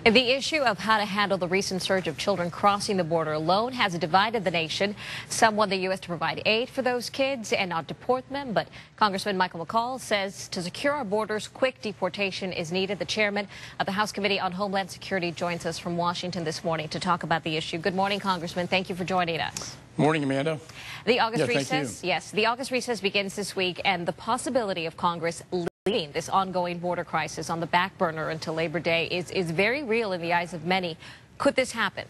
The issue of how to handle the recent surge of children crossing the border alone has divided the nation. Some want the U.S. to provide aid for those kids and not deport them. But Congressman Michael McCaul says to secure our borders, quick deportation is needed. The chairman of the House Committee on Homeland Security joins us from Washington this morning to talk about the issue. Good morning, Congressman. Thank you for joining us. Morning, Amanda. The August recess, yes, the August recess begins this week, and the possibility of Congress leaving this ongoing border crisis on the back burner until Labor Day is very real in the eyes of many. Could this happen?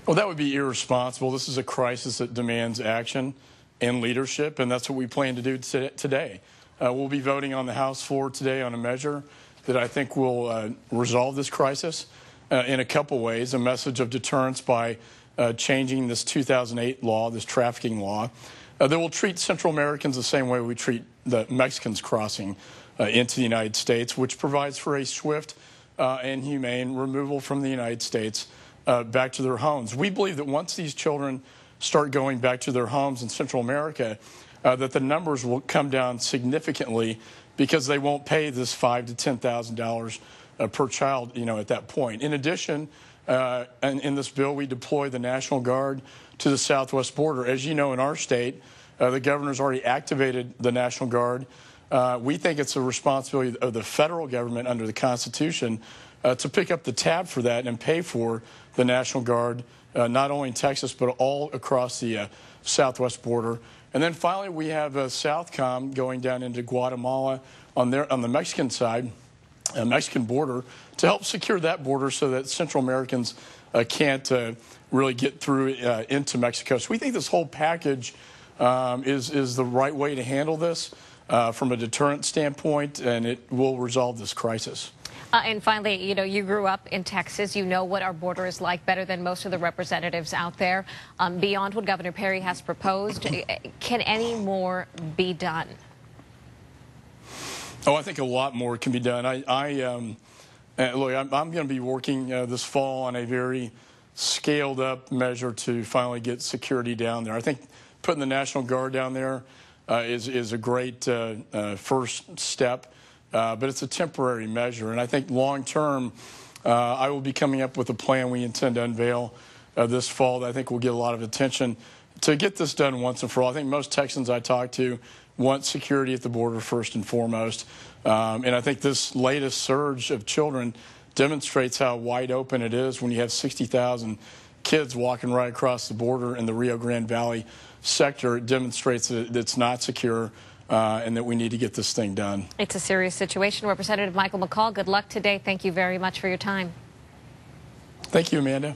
Well, that would be irresponsible. This is a crisis that demands action and leadership, and that's what we plan to do today. We'll be voting on the House floor today on a measure that I think will resolve this crisis in a couple ways. A message of deterrence by changing this 2008 law, this trafficking law, that will treat Central Americans the same way we treat the Mexicans crossing into the United States, which provides for a swift and humane removal from the United States back to their homes. We believe that once these children start going back to their homes in Central America, that the numbers will come down significantly because they won't pay this $5,000 to $10,000 per child, at that point. In addition, in this bill, we deploy the National Guard to the southwest border. As you know, in our state, the governor's already activated the National Guard. We think it's a responsibility of the federal government under the Constitution to pick up the tab for that and pay for the National Guard, not only in Texas, but all across the southwest border. And then finally, we have Southcom going down into Guatemala on the Mexican side, Mexican border, to help secure that border so that Central Americans can't really get through into Mexico. So we think this whole package is the right way to handle this from a deterrent standpoint, and it will resolve this crisis. And finally, you grew up in Texas. You know what our border is like better than most of the representatives out there. Beyond what Governor Perry has proposed, can any more be done? Oh, I think a lot more can be done. Look, I'm going to be working this fall on a very scaled-up measure to finally get security down there. I think putting the National Guard down there is a great first step, but it's a temporary measure. And I think long-term, I will be coming up with a plan we intend to unveil this fall that I think will get a lot of attention to get this done once and for all. I think most Texans I talk to want security at the border first and foremost. And I think this latest surge of children demonstrates how wide open it is when you have 60,000 kids walking right across the border in the Rio Grande Valley sector. It demonstrates that it's not secure and that we need to get this thing done. It's a serious situation. Representative Michael McCaul, good luck today. Thank you very much for your time. Thank you, Amanda.